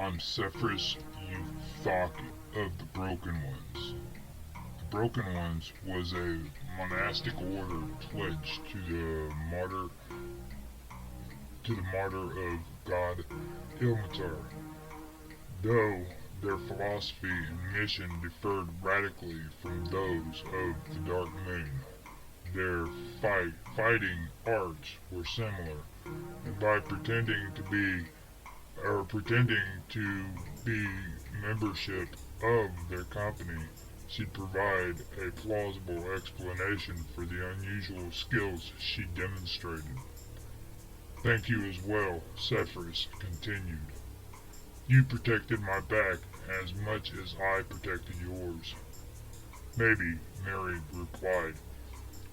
I'm Cephas, you Thok of the Broken Ones. The Broken Ones was a monastic order pledged to the martyr of god Ilmatar. Though their philosophy and mission differed radically from those of the Dark Moon, their fighting arts were similar, and by pretending to be membership of their company, she'd provide a plausible explanation for the unusual skills she demonstrated. Thank you as well, Cephas continued. You protected my back as much as I protected yours. Maybe, Mary replied,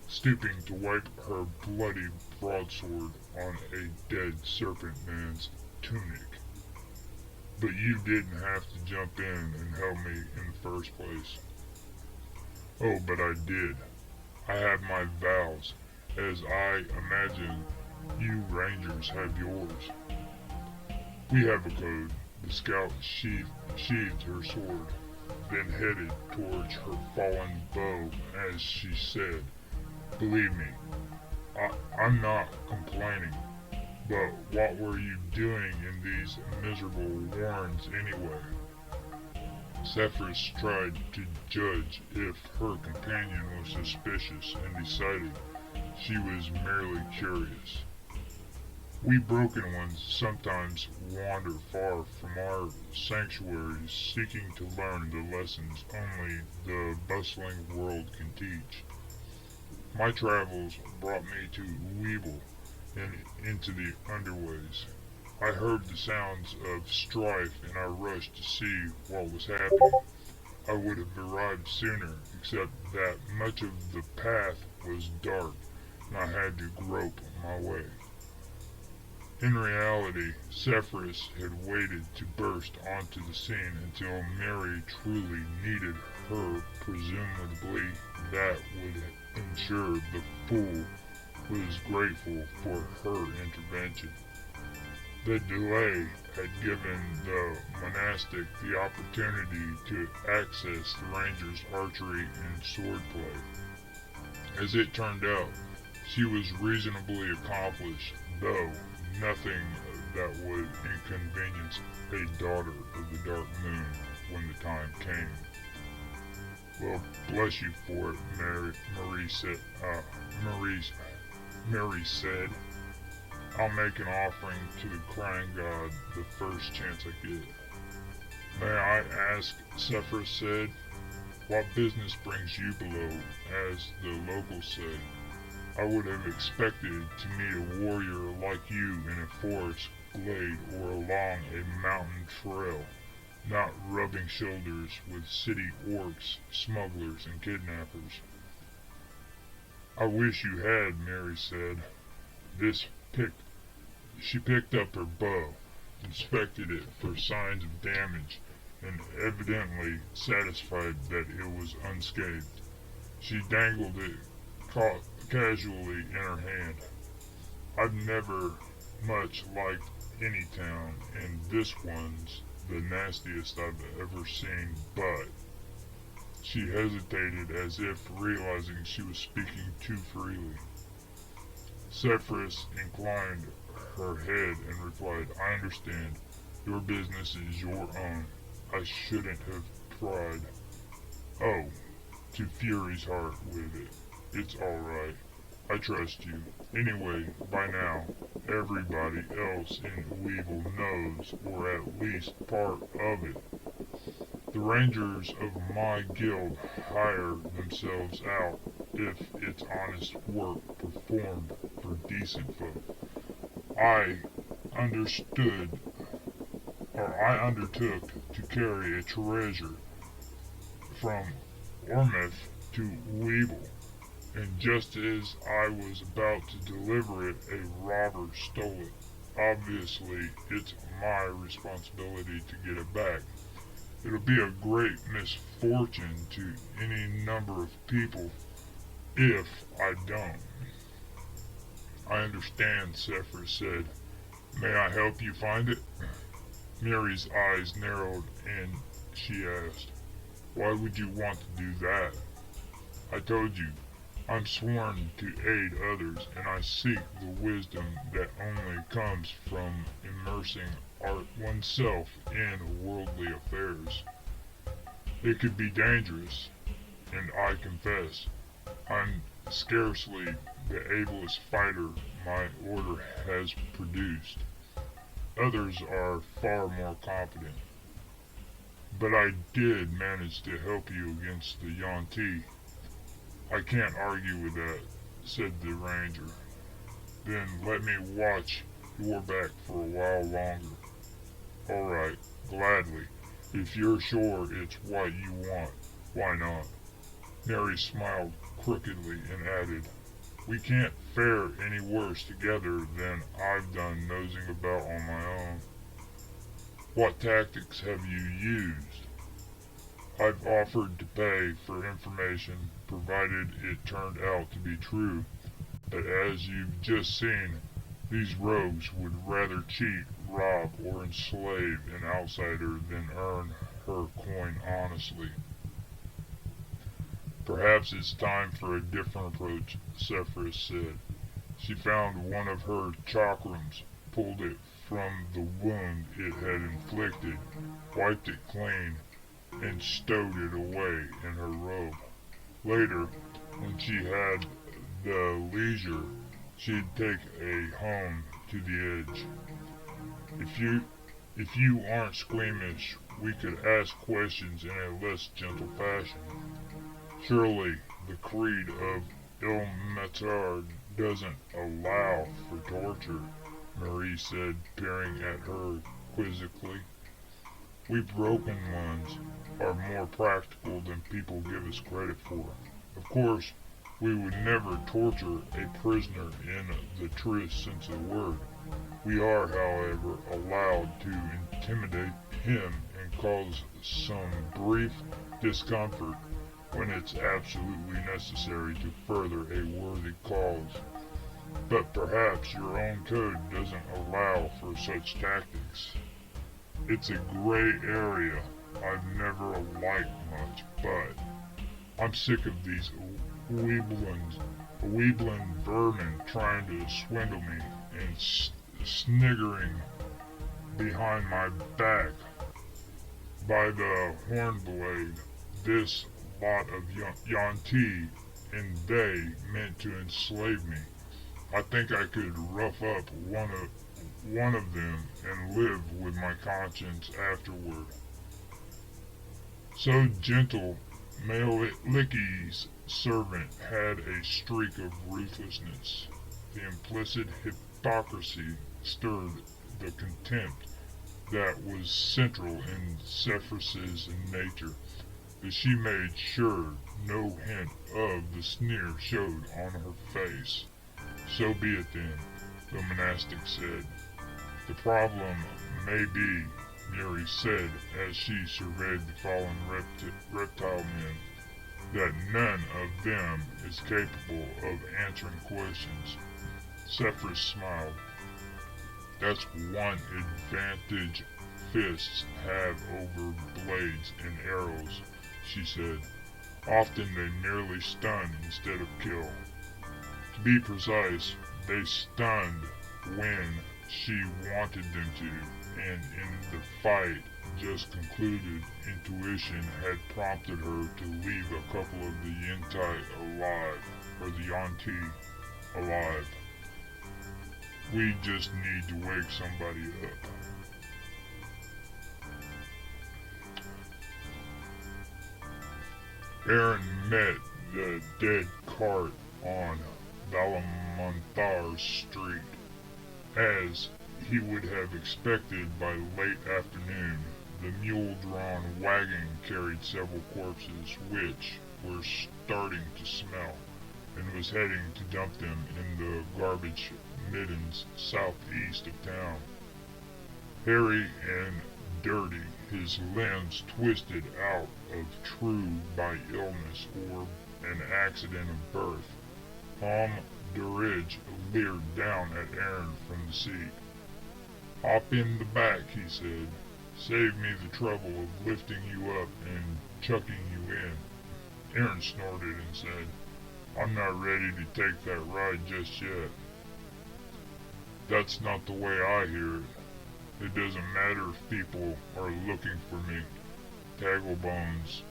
stooping to wipe her bloody broadsword on a dead serpent man's tunic. But you didn't have to jump in and help me in the first place. Oh, but I did. I have my vows, as I imagine you Rangers have yours. We have a code. The scout sheathed her sword, then headed towards her fallen bow as she said, Believe me, I'm not complaining, but what were you doing in these miserable warrens anyway? Cephas tried to judge if her companion was suspicious and decided she was merely curious. We broken ones sometimes wander far from our sanctuaries seeking to learn the lessons only the bustling world can teach. My travels brought me to Weeble and into the underways. I heard the sounds of strife and I rushed to see what was happening. I would have arrived sooner, except that much of the path was dark and I had to grope my way. In reality, Cephas had waited to burst onto the scene until Mary truly needed her. Presumably, that would ensure the fool was grateful for her intervention. The delay had given the monastic the opportunity to access the Rangers' archery and swordplay. As it turned out, she was reasonably accomplished, though nothing that would inconvenience a daughter of the Dark Moon when the time came. Well, bless you for it, Mary said. I'll make an offering to the crying god the first chance I get. May I ask, Cephas said, what business brings you below, as the locals say? I would have expected to meet a warrior like you in a forest glade or along a mountain trail, not rubbing shoulders with city orcs, smugglers, and kidnappers. I wish you had, Mary said. She picked up her bow, inspected it for signs of damage, and evidently satisfied that it was unscathed. She dangled it casually in her hand. I've never much liked any town, and this one's the nastiest I've ever seen, but she hesitated as if realizing she was speaking too freely. Cephas inclined her head and replied, I understand. Your business is your own. I shouldn't have tried. Oh, to Fury's heart with it. It's alright. I trust you. Anyway, by now, everybody else in Weevil knows, or at least part of it. The Rangers of my guild hire themselves out if it's honest work performed for decent folk. I undertook to carry a treasure from Ormeth to Weeble, and just as I was about to deliver it, a robber stole it. Obviously, it's my responsibility to get it back. It'll be a great misfortune to any number of people if I don't. I understand, Cephas said. May I help you find it? Mary's eyes narrowed and she asked, "Why would you want to do that?" "I told you, I'm sworn to aid others, and I seek the wisdom that only comes from immersing oneself in worldly affairs. It could be dangerous, and I confess, I'm scarcely the ablest fighter my order has produced. Others are far more competent. But I did manage to help you against the Yuan-Ti." "I can't argue with that," said the ranger. "Then let me watch your back for a while longer." "All right, gladly. If you're sure it's what you want, why not?" Mary smiled crookedly and added, "We can't fare any worse together than I've done nosing about on my own." "What tactics have you used?" "I've offered to pay for information, provided it turned out to be true. But as you've just seen, these rogues would rather cheat, rob, or enslave an outsider than earn her coin honestly." "Perhaps it's time for a different approach," Cephas said. She found one of her chakrams, pulled it from the wound it had inflicted, wiped it clean, and stowed it away in her robe. Later, when she had the leisure, she'd take a home to the edge. If you aren't squeamish, we could ask questions in a less gentle fashion." "Surely the creed of Ilmatar doesn't allow for torture," Marie said, peering at her quizzically. "We broken ones are more practical than people give us credit for. Of course, we would never torture a prisoner in the truest sense of the word. We are, however, allowed to intimidate him and cause some brief discomfort when it's absolutely necessary to further a worthy cause. But perhaps your own code doesn't allow for such tactics. It's a gray area I've never liked much, but I'm sick of these weeblin vermin trying to swindle me and sniggering behind my back. By the hornblade, this lot of Yuan-Ti and they meant to enslave me. I think I could rough up one of them and live with my conscience afterward." So gentle, Malik's servant had a streak of ruthlessness. The implicit hypocrisy stirred the contempt that was central in Cephas's nature, but she made sure no hint of the sneer showed on her face. "So be it then," the monastic said. "The problem may be," Mary said as she surveyed the fallen reptile men, "that none of them is capable of answering questions." Cephas smiled. "That's one advantage fists have over blades and arrows," she said. "Often they merely stun instead of kill. To be precise, they stunned when she wanted them to, and in the fight just concluded, intuition had prompted her to leave a couple of the Yuan-Ti alive. We just need to wake somebody up." Aaron met the dead cart on Valamanthar Street. As he would have expected by late afternoon, the mule-drawn wagon carried several corpses which were starting to smell, and was heading to dump them in the garbage middens southeast of town. Hairy and dirty, his limbs twisted out of true by illness or an accident of birth, Tom Durridge leered down at Aaron from the seat. "Hop in the back," he said. Save me the trouble of lifting you up and chucking you in." Aaron snorted and said, "I'm not ready to take that ride just yet." "That's not the way I hear it. It doesn't matter if people are looking for me, Taglebones,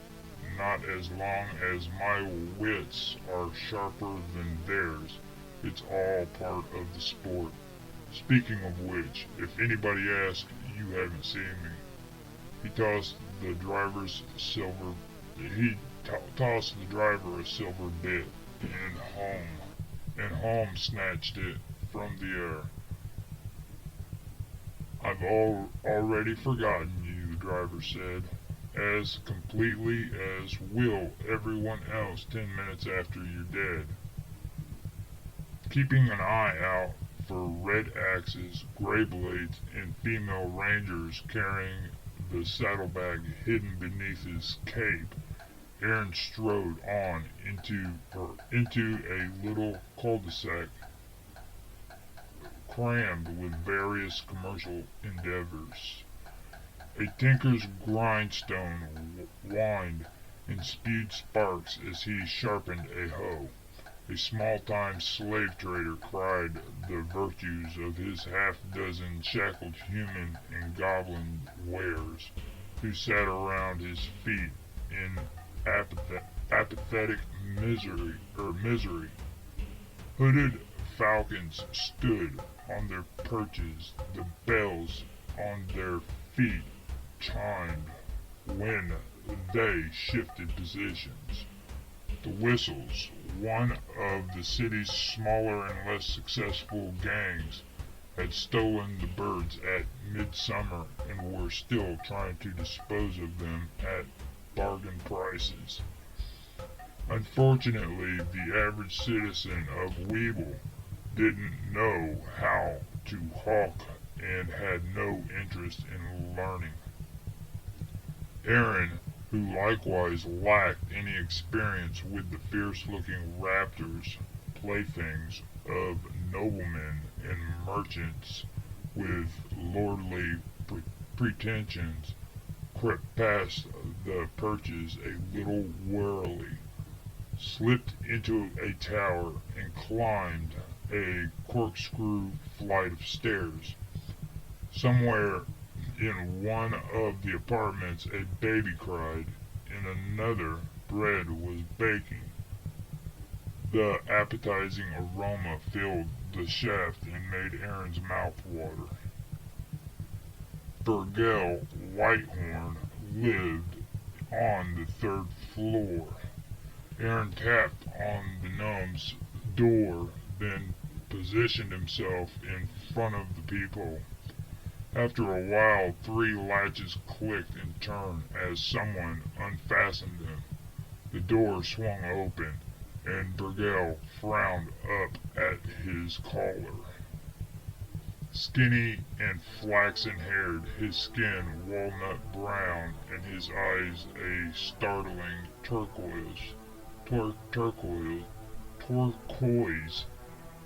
not as long as my wits are sharper than theirs. It's all part of the sport. Speaking of which, if anybody asks, you haven't seen me." He tossed the driver a silver bit, and Holmes snatched it from the air. "I've already forgotten you," the driver said, "as completely as will everyone else 10 minutes after you're dead." Keeping an eye out for red axes, gray blades, and female rangers carrying the saddlebag hidden beneath his cape, Aaron strode on into a little cul-de-sac crammed with various commercial endeavors. A tinker's grindstone whined and spewed sparks as he sharpened a hoe. A small-time slave trader cried the virtues of his half-dozen shackled human and goblin wares, who sat around his feet in apathetic misery. Hooded falcons stood on their perches. The bells on their feet chimed when they shifted positions. The whistles, one of the city's smaller and less successful gangs, had stolen the birds at midsummer and were still trying to dispose of them at bargain prices. Unfortunately, the average citizen of Weeble didn't know how to hawk and had no interest in learning. Aaron, who likewise lacked any experience with the fierce-looking raptors, playthings of noblemen and merchants with lordly pretensions, crept past the perches a little warily, slipped into a tower, and climbed a corkscrew flight of stairs. Somewhere in one of the apartments a baby cried, in another bread was baking. The appetizing aroma filled the shaft and made Aaron's mouth water. Burgell Whitehorn lived on the 3rd floor. Aaron tapped on the gnome's door, then positioned himself in front of the peephole. After a while, 3 latches clicked in turn as someone unfastened them. The door swung open, and Burgell frowned up at his caller. Skinny and flaxen-haired, his skin walnut brown, and his eyes a startling turquoise,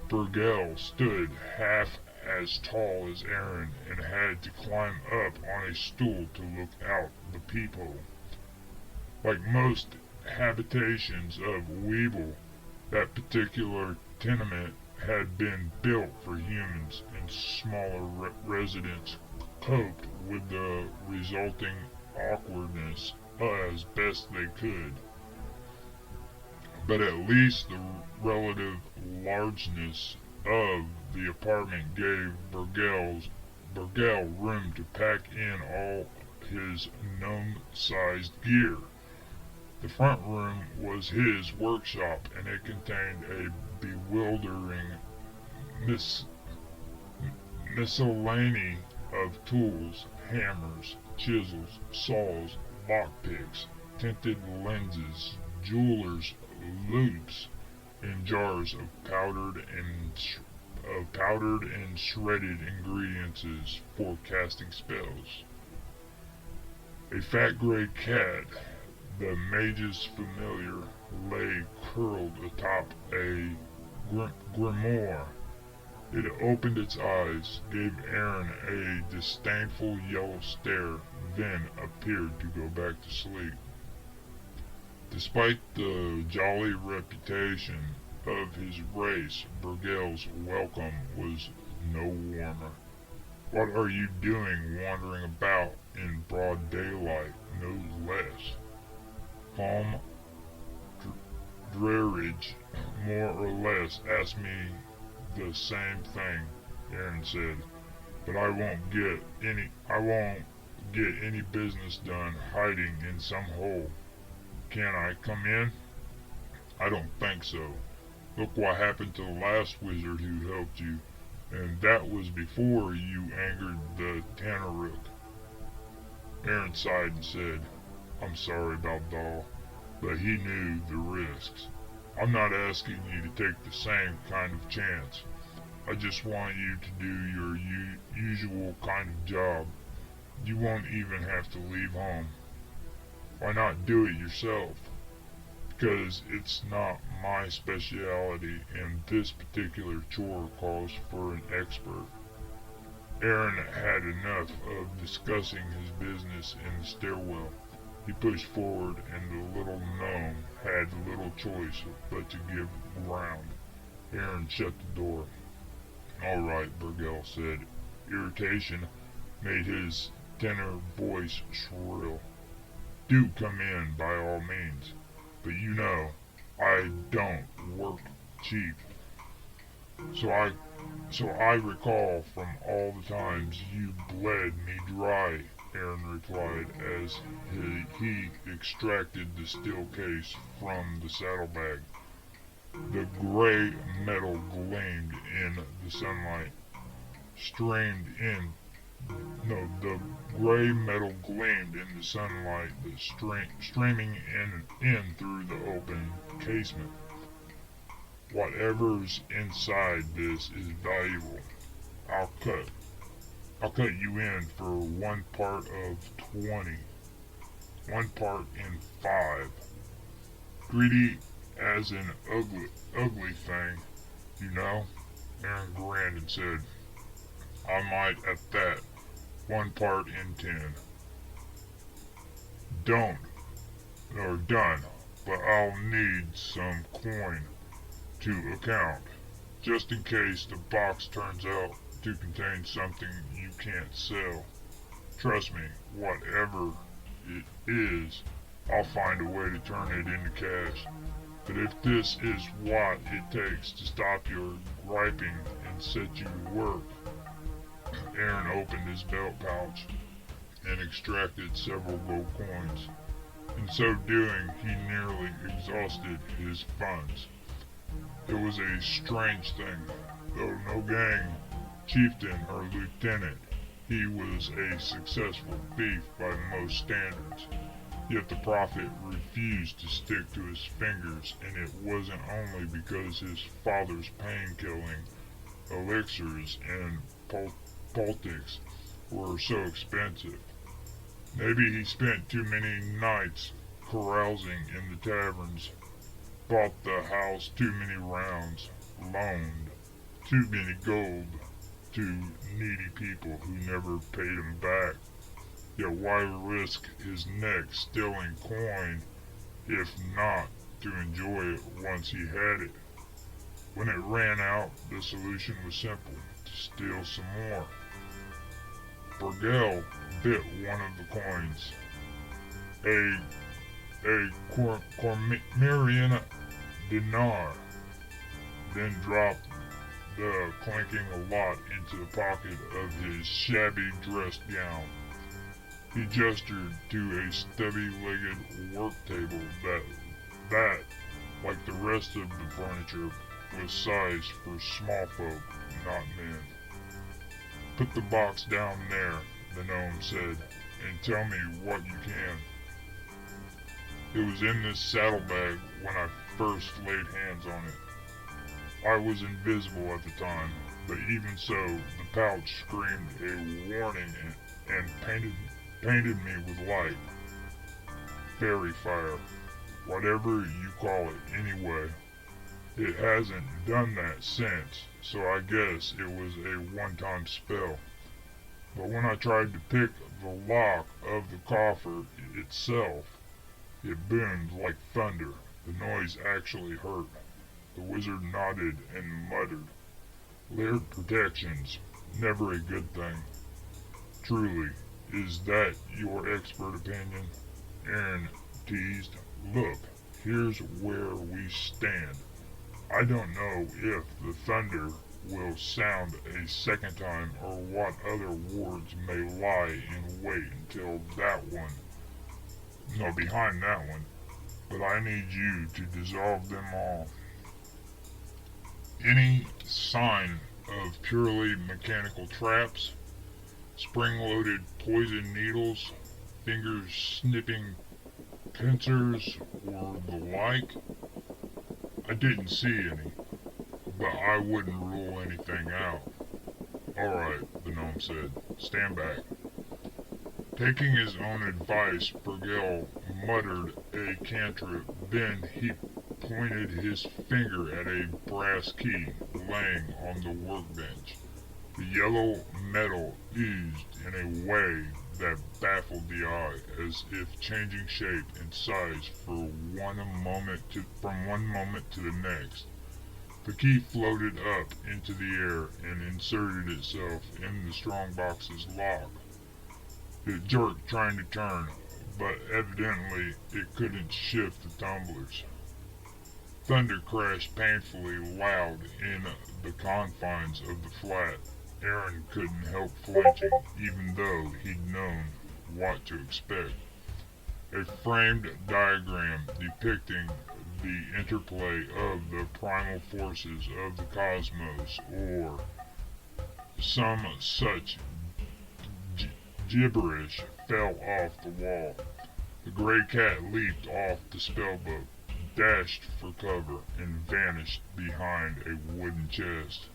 Burgell stood half as tall as Aaron and had to climb up on a stool to look out the peephole. Like most habitations of Weeble, that particular tenement had been built for humans, and smaller residents coped with the resulting awkwardness as best they could. But at least the relative largeness of the apartment gave Burgell room to pack in all his gnome-sized gear. The front room was his workshop, and it contained a bewildering miscellany of tools, hammers, chisels, saws, lockpicks, tinted lenses, jewelers' loops, and jars of powdered and shredded ingredients for casting spells. A fat gray cat, the mage's familiar, lay curled atop a grimoire It opened its eyes, gave Aaron a disdainful yellow stare, then appeared to go back to sleep. Despite the jolly reputation of his race, Burgell's welcome was no warmer. What are you doing wandering about in broad daylight, no less? Calm Drearage, more or less, asked me the same thing, Aaron said, but I won't get any business done hiding in some hole. Can I come in? I don't think so. Look what happened to the last wizard who helped you, and that was before you angered the Tanaruk. Aaron sighed and said, I'm sorry about Dahl, but he knew the risks. I'm not asking you to take the same kind of chance. I just want you to do your usual kind of job. You won't even have to leave home. Why not do it yourself? Because it's not my specialty and this particular chore calls for an expert. Aaron had enough of discussing his business in the stairwell. He pushed forward and the little gnome had little choice but to give ground. Aaron shut the door. All right, Burgell said. Irritation made his tenor voice shrill. Do come in by all means, but you know, I don't work cheap. So I recall from all the times you bled me dry, Aaron replied as he extracted the steel case from the saddlebag. The gray metal gleamed in the sunlight, the gray metal gleamed in the sunlight, streaming in through the open casement. Whatever's inside this is valuable. I'll cut you in for 1 part of 20, 1 part in 5. Greedy as an ugly thing, you know? Aaron grinned and said, I might at that. 1 part in 10. Done, but I'll need some coin to account, just in case the box turns out to contain something you can't sell. Trust me, whatever it is, I'll find a way to turn it into cash. But if this is what it takes to stop your griping and set you to work, Aaron opened his belt pouch and extracted several gold coins. In so doing, he nearly exhausted his funds. It was a strange thing. Though no gang, chieftain, or lieutenant, he was a successful thief by most standards. Yet the prophet refused to stick to his fingers, and it wasn't only because his father's pain-killing elixirs and poultices were so expensive. Maybe he spent too many nights carousing in the taverns, bought the house too many rounds, loaned too many gold to needy people who never paid him back. Yet why risk his neck stealing coin, if not to enjoy it once he had it? When it ran out, the solution was simple, to steal some more. Burgell bit one of the coins, a Cormerian dinar, then dropped the clinking lot into the pocket of his shabby dress gown. He gestured to a stubby-legged work table that, like the rest of the furniture, was sized for small folk, not men. Put the box down there, the gnome said, and tell me what you can. It was in this saddlebag when I first laid hands on it. I was invisible at the time, but even so, the pouch screamed a warning and painted me with light. Fairy fire, whatever you call it anyway. It hasn't done that since, so I guess it was a one-time spell. But when I tried to pick the lock of the coffer itself, it boomed like thunder. The noise actually hurt. The wizard nodded and muttered, "Layered protections, never a good thing." "Truly, is that your expert opinion?" Aaron teased. "Look, here's where we stand. I don't know if the thunder will sound a second time or what other wards may lie in wait until that one, no, behind that one, but I need you to dissolve them all. Any sign of purely mechanical traps, spring-loaded poison needles, finger-snipping pincers, or the like? I didn't see any, but I wouldn't rule anything out." "Alright," the gnome said. "Stand back." Taking his own advice, Burgell muttered a cantrip. Then he pointed his finger at a brass key laying on the workbench. The yellow metal oozed in a way that baffled the eye, as if changing shape and size from one moment to the next. The key floated up into the air and inserted itself in the strongbox's lock. It jerked trying to turn, but evidently it couldn't shift the tumblers. Thunder crashed painfully loud in the confines of the flat. Aaron couldn't help flinching, even though he'd known what to expect. A framed diagram depicting the interplay of the primal forces of the cosmos, or some such gibberish, fell off the wall. The gray cat leaped off the spellbook, dashed for cover, and vanished behind a wooden chest.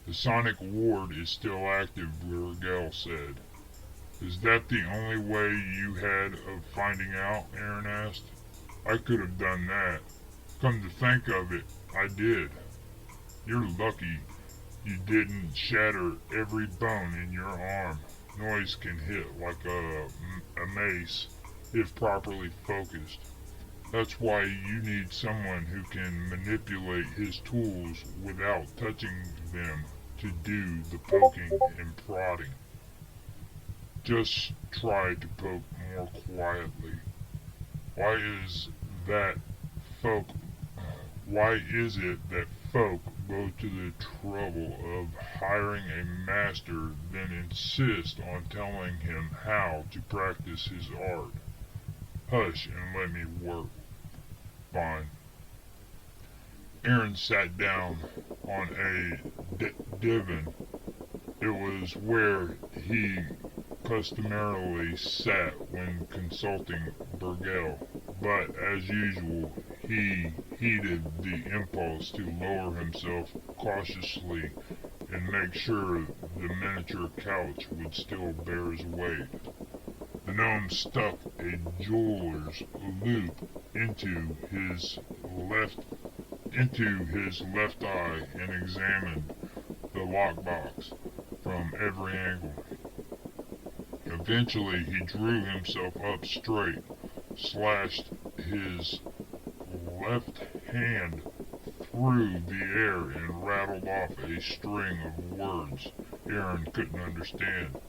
"The sonic ward is still active," Burgell said. "Is that the only way you had of finding out?" Aaron asked. "I could have done that. Come to think of it, I did. You're lucky you didn't shatter every bone in your arm. Noise can hit like a mace if properly focused. That's why you need someone who can manipulate his tools without touching them to do the poking and prodding. Just try to poke more quietly. Why is it that folk go to the trouble of hiring a master, then insist on telling him how to practice his art? Hush and let me work." "Fine." Aaron sat down on a divan. It was where he customarily sat when consulting Burgell, but as usual he heeded the impulse to lower himself cautiously and make sure the miniature couch would still bear his weight. The gnome stuck a jeweler's loop into his left eye and examined the lockbox from every angle. Eventually he drew himself up straight, slashed his left hand through the air, and rattled off a string of words Aaron couldn't understand.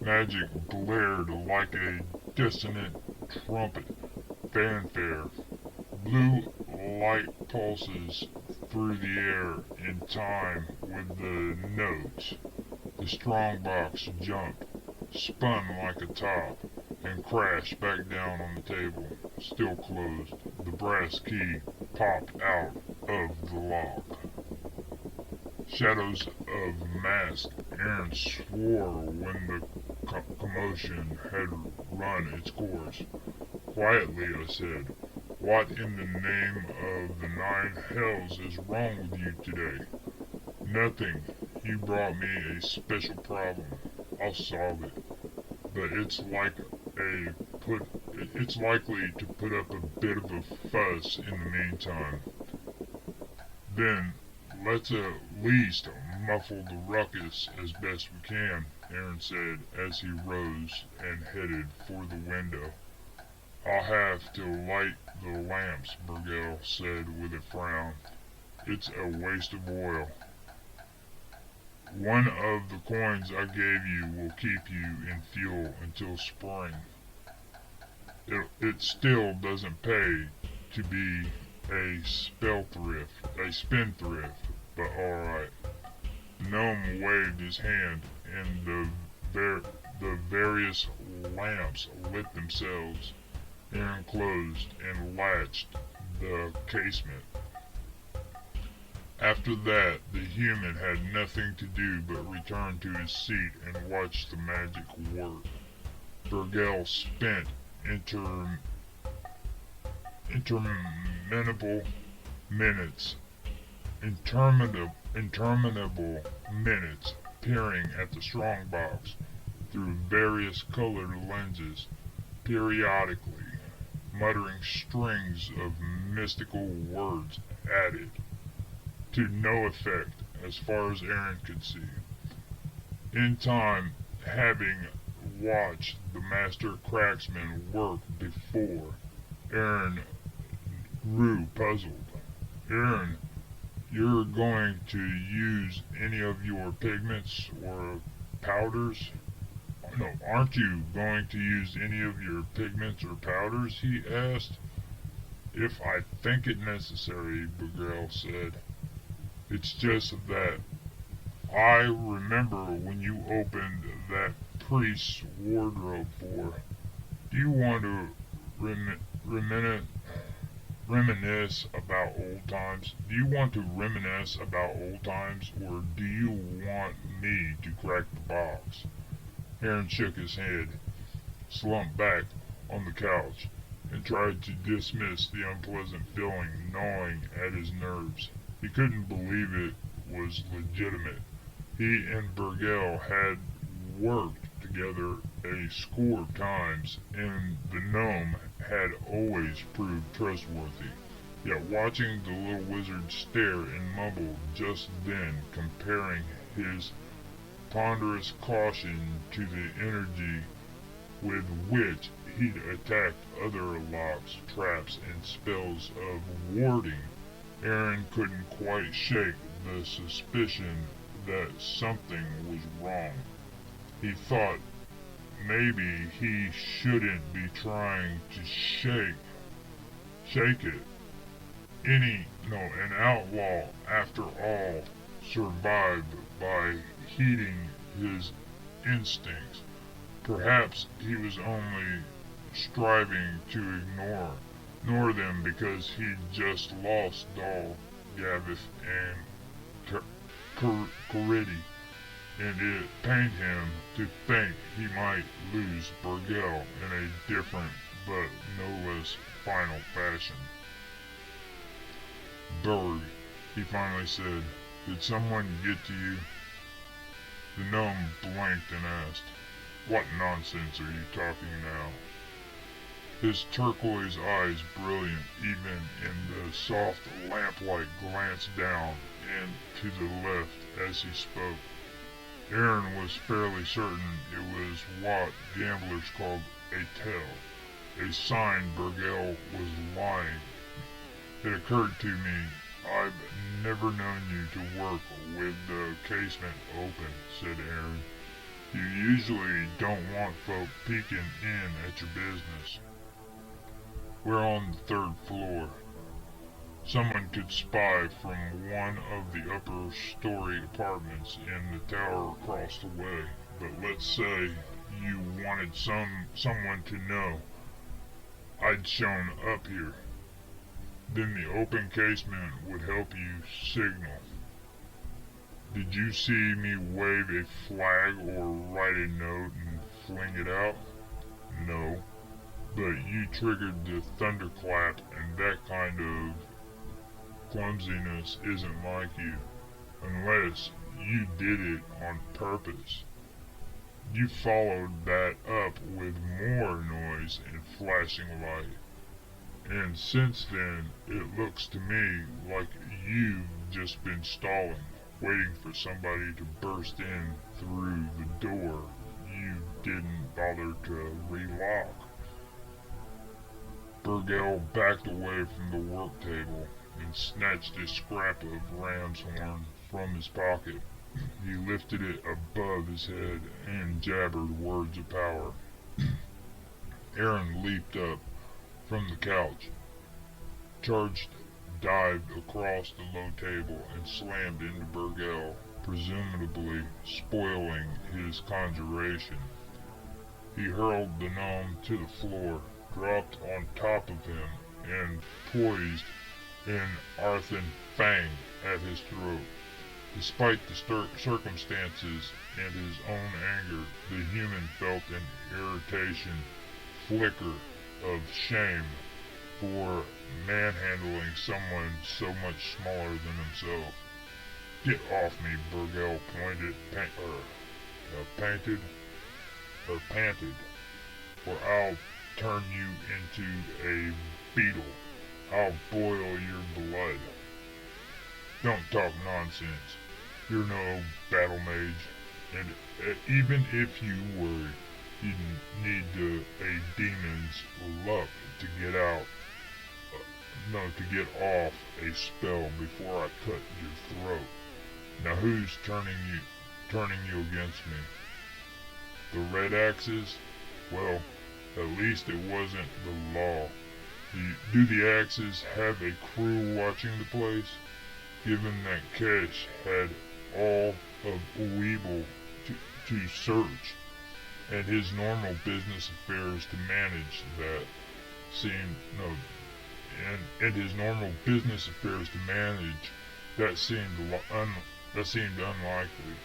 Magic blared like a dissonant trumpet fanfare. Blue light pulses through the air in time with the notes. The strongbox jumped, spun like a top, and crashed back down on the table, still closed. The brass key popped out of the lock. Shadows of mask. Aaron swore when the commotion had run its course. "Quietly," I said. "What in the name of the 9 hells is wrong with you today?" "Nothing. You brought me a special problem. I'll solve it. But it's likely to put up a bit of a fuss in the meantime." Then let's at least muffle the ruckus as best we can, Aaron said as he rose and headed for the window. I'll have to light the lamps, Burgell said with a frown. It's a waste of oil. One of the coins I gave you will keep you in fuel until spring. It still doesn't pay to be a spendthrift, but alright. The gnome waved his hand, and the various lamps lit themselves. Aaron closed and latched the casement. After that, the human had nothing to do but return to his seat and watch the magic work. Burgell spent interminable minutes peering at the strongbox through various colored lenses, periodically muttering strings of mystical words added, to no effect as far as Aaron could see. In time, having watched the master cracksman work before, Aaron grew puzzled. Aaron, you're going to use any of your pigments or powders? No, aren't you going to use any of your pigments or powders? He asked. If I think it necessary, Burgell said. It's just that I remember when you opened that priest's wardrobe for. Do you want to reminisce about old times? Do you want to reminisce about old times, or do you want me to crack the box? Aaron shook his head, slumped back on the couch, and tried to dismiss the unpleasant feeling gnawing at his nerves. He couldn't believe it was legitimate. He and Burgell had worked together a score of times, and the gnome had always proved trustworthy. Yet watching the little wizard stare and mumble just then, comparing his ponderous caution to the energy with which he'd attacked other locks, traps, and spells of warding, Aaron couldn't quite shake the suspicion that something was wrong. He thought maybe he shouldn't be trying to shake it. An outlaw, after all, survived by heeding his instincts. Perhaps he was only striving to ignore them because he'd just lost Doll, Gavith, and Caridi, and it pained him to think he might lose Burgell in a different but no less final fashion. Berg, he finally said, did someone get to you? The gnome blinked and asked, what nonsense are you talking now? His turquoise eyes brilliant even in the soft lamplight glanced down and to the left as he spoke. Aaron was fairly certain it was what gamblers called a tell, a sign Burgell was lying. It occurred to me, I've never known you to work with the casement open, said Aaron. You usually don't want folk peeking in at your business. We're on the 3rd floor. Someone could spy from one of the upper story apartments in the tower across the way, but let's say you wanted someone to know I'd shown up here. Then the open casement would help you signal. Did you see me wave a flag or write a note and fling it out? No. But you triggered the thunderclap, and that kind of clumsiness isn't like you, unless you did it on purpose. You followed that up with more noise and flashing light, and since then it looks to me like you've just been stalling, waiting for somebody to burst in through the door you didn't bother to relock. Burgell backed away from the work table and snatched a scrap of ram's horn from his pocket. He lifted it above his head and jabbered words of power. Aaron leaped up from the couch, charged, dived across the low table, and slammed into Burgell, presumably spoiling his conjuration. He hurled the gnome to the floor, dropped on top of him, and poised an Arthan fang at his throat. Despite the circumstances and his own anger, the human felt an irritation flicker of shame for manhandling someone so much smaller than himself. "Get off me," Burgell panted, or I'll turn you into a beetle. I'll boil your blood. Don't talk nonsense. You're no battle mage, and even if you were, you'd need a demon's luck to get off a spell before I cut your throat. Now who's turning you against me? The Red Axes? Well, at least it wasn't the law. Do the Axes have a crew watching the place? Given that Kesh had all of Weeble to search, and his normal business affairs to manage, that seemed unlikely,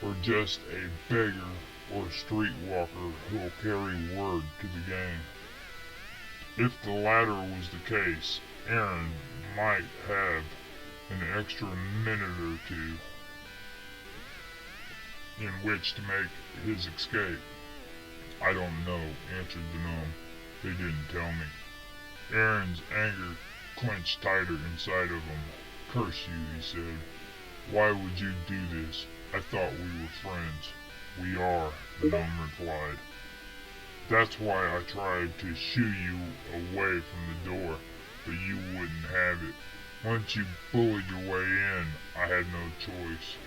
or just a beggar or streetwalker who'll carry word to the gang. If the latter was the case, Aaron might have an extra minute or two in which to make his escape. I don't know, answered the gnome. They didn't tell me. Aaron's anger clenched tighter inside of him. Curse you, he said. Why would you do this? I thought we were friends. We are, the gnome replied. That's why I tried to shoo you away from the door, but you wouldn't have it. Once you bullied your way in, I had no choice.